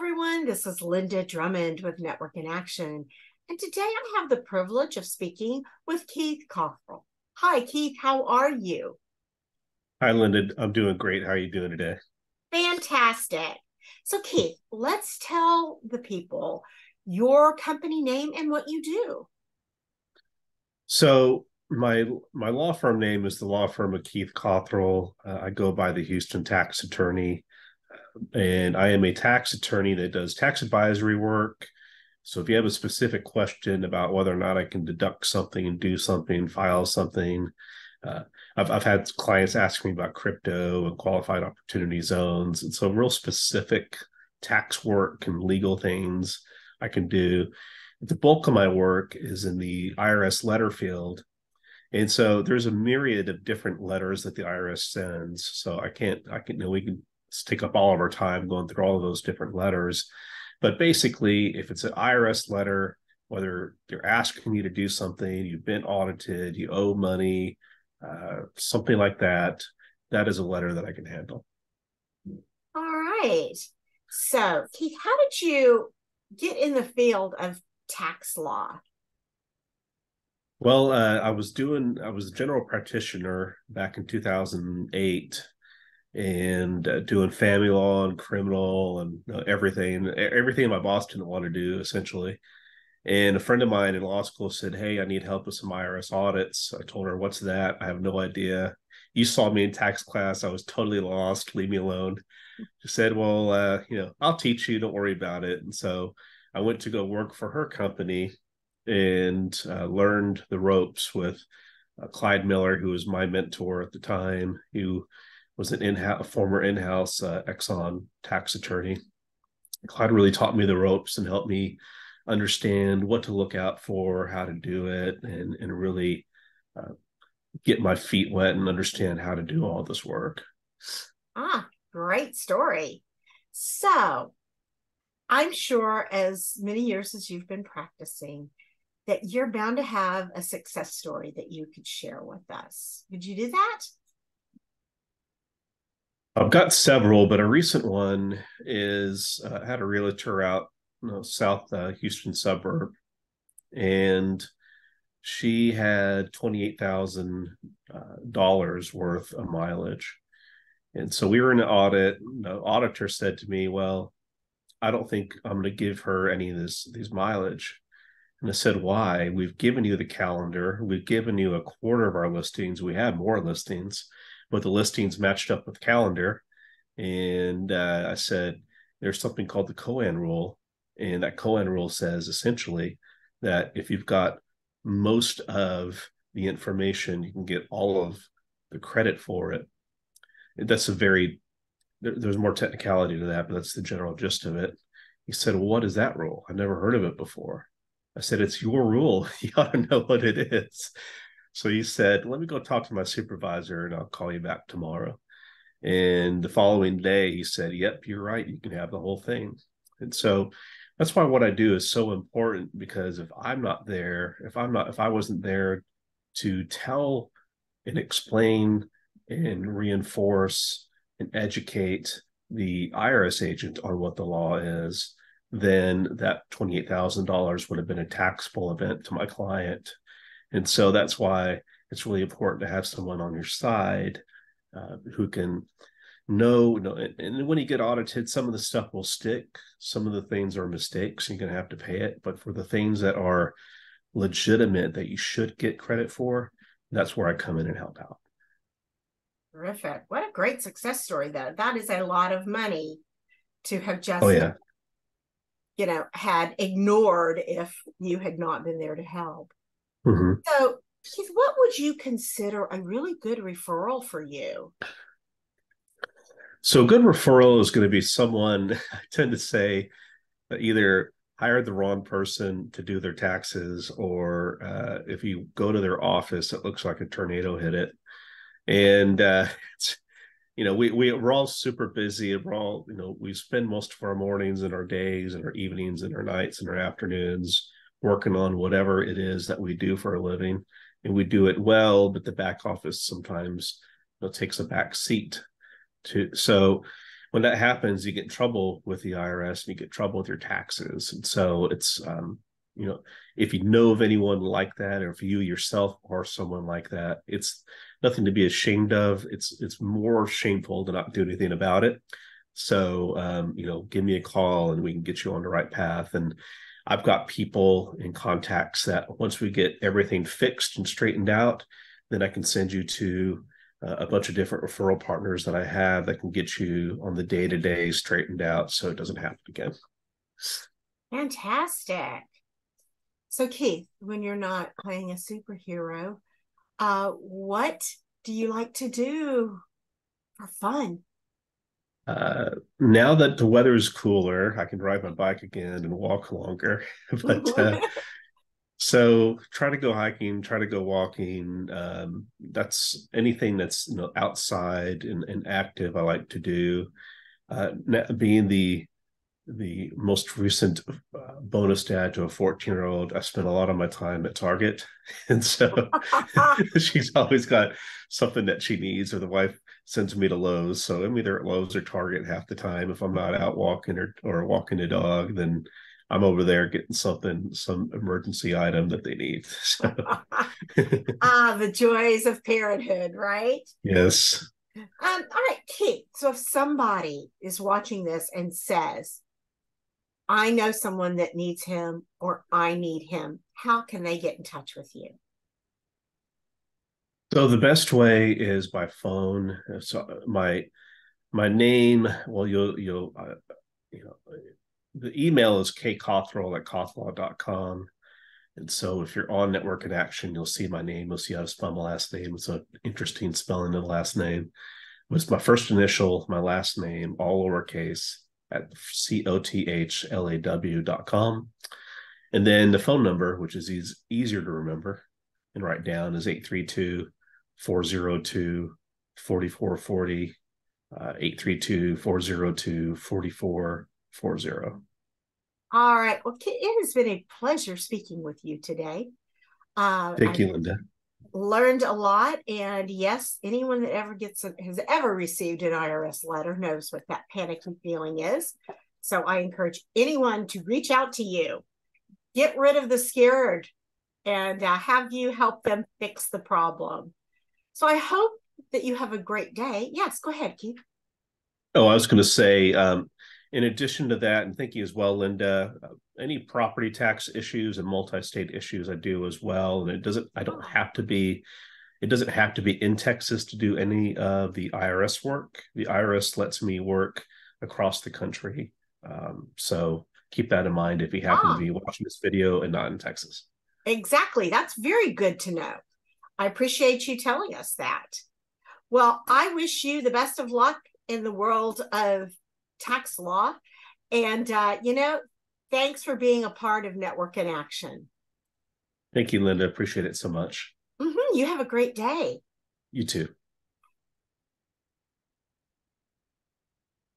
everyone. This is Linda Drummond with Network in Action. And today I have the privilege of speaking with Keith Cothroll. Hi, Keith. How are you? Hi, Linda. I'm doing great. How are you doing today? Fantastic. So, Keith, let's tell the people your company name and what you do. So my law firm name is the law firm of Keith Cothroll. I go by the Houston tax attorney, and I am a tax attorney that does tax advisory work. So if you have a specific question about whether or not I can deduct something and do something, file something, uh, I've had clients ask me about crypto and qualified opportunity zones, and so real specific tax work and legal things I can do. The bulk of my work is in the IRS letter field. And so there's a myriad of different letters that the IRS sends. So we can take up all of our time going through all of those different letters. But basically, if it's an IRS letter, whether they're asking you to do something, you've been audited, you owe money, something like that, that is a letter that I can handle. All right. So, Keith, how did you get in the field of tax law? Well, I was a general practitioner back in 2008 and doing family law and criminal and everything my boss didn't want to do, essentially. And a friend of mine in law school said, "Hey, I need help with some IRS audits." I told her, "What's that? I have no idea. You saw me in tax class. I was totally lost. Leave me alone." She said, "Well, I'll teach you. Don't worry about it." And so I went to go work for her company and learned the ropes with Clyde Miller, who was my mentor at the time, who was a former in-house Exxon tax attorney. Clyde really taught me the ropes and helped me understand what to look out for, how to do it, and really uh, get my feet wet and understand how to do all this work. Great story. So, I'm sure as many years as you've been practicing, that you're bound to have a success story that you could share with us. Would you do that? I've got several, but a recent one is I had a realtor out south Houston suburb, and she had $28,000 worth of mileage. And so we were in an audit. The auditor said to me, "Well, I don't think I'm going to give her any of these mileage." And I said, "Why? We've given you the calendar. We've given you a quarter of our listings. We have more listings, but the listings matched up with calendar." And I said, "There's something called the Cohen rule. And that Cohen rule says essentially that if you've got most of the information, you can get all of the credit for it." That's there's more technicality to that, but that's the general gist of it. He said, "Well, what is that rule? I've never heard of it before." I said, "It's your rule. You ought to know what it is." So he said, "Let me go talk to my supervisor and I'll call you back tomorrow." And the following day, he said, "Yep, you're right. You can have the whole thing." And so that's why what I do is so important, because if I wasn't there to tell and explain and reinforce and educate the IRS agent on what the law is, then that $28,000 would have been a taxable event to my client. And so that's why it's really important to have someone on your side who can know. And when you get audited, some of the stuff will stick. Some of the things are mistakes. You're going to have to pay it. But for the things that are legitimate that you should get credit for, that's where I come in and help out. Terrific. What a great success story, though. That is a lot of money to have Oh, just, yeah. had ignored if you had not been there to help. Mm-hmm. So, Keith, what would you consider a really good referral for you? So a good referral is going to be someone, I tend to say, that either hired the wrong person to do their taxes, or if you go to their office, it looks like a tornado hit it. And it's, we're all super busy, and we spend most of our mornings and our days and our evenings and our nights and our afternoons working on whatever it is that we do for a living, and we do it well, but the back office sometimes takes a back seat to. So when that happens, you get in trouble with the IRS and you get in trouble with your taxes. And so it's, you know, if you know of anyone like that, or if you yourself are someone like that, it's nothing to be ashamed of. It's more shameful to not do anything about it. So, you know, give me a call and we can get you on the right path. And I've got people in contacts that once we get everything fixed and straightened out, then I can send you to a bunch of different referral partners that I have that can get you on the day-to-day straightened out so it doesn't happen again. Fantastic. So Keith, when you're not playing a superhero, what do you like to do for fun? Now that the weather is cooler, I can ride my bike again and walk longer. But so try to go hiking, try to go walking. That's anything that's, you know, outside and active I like to do. Being the most recent bonus dad to a 14-year-old, I spent a lot of my time at Target. And so she's always got something that she needs, or the wife sends me to Lowe's. So I'm either at Lowe's or Target half the time. If I'm not out walking or walking the dog, then I'm over there getting something, some emergency item that they need. So. The joys of parenthood, right? Yes. All right, Keith. So if somebody is watching this and says, I know someone that needs him, or I need him, how can they get in touch with you? So the best way is by phone. So my name, well, you'll you know, the email is kcothroll@cothroll.com. And so if you're on Network in Action, you'll see my name. You'll see how to spell my last name. It's an interesting spelling of the last name. It's my first initial, my last name, all lowercase, at COTHLAW.com. And then the phone number, which is easier to remember and write down, is 832-402-4440, 832-402-4440. All right. Well, it has been a pleasure speaking with you today. Thank I you, Linda. learned a lot. And yes, anyone that has ever received an IRS letter knows what that panicky feeling is. So I encourage anyone to reach out to you, get rid of the scared, and have you help them fix the problem. So I hope that you have a great day. Yes, go ahead, Keith. Oh, I was going to say, in addition to that, and thank you as well, Linda, any property tax issues and multi-state issues I do as well. And it doesn't have to be in Texas to do any of the IRS work. The IRS lets me work across the country. So keep that in mind if you happen to be watching this video and not in Texas. Exactly. That's very good to know. I appreciate you telling us that. Well, I wish you the best of luck in the world of tax law. And, thanks for being a part of Network in Action. Thank you, Linda. Appreciate it so much. You have a great day. You too.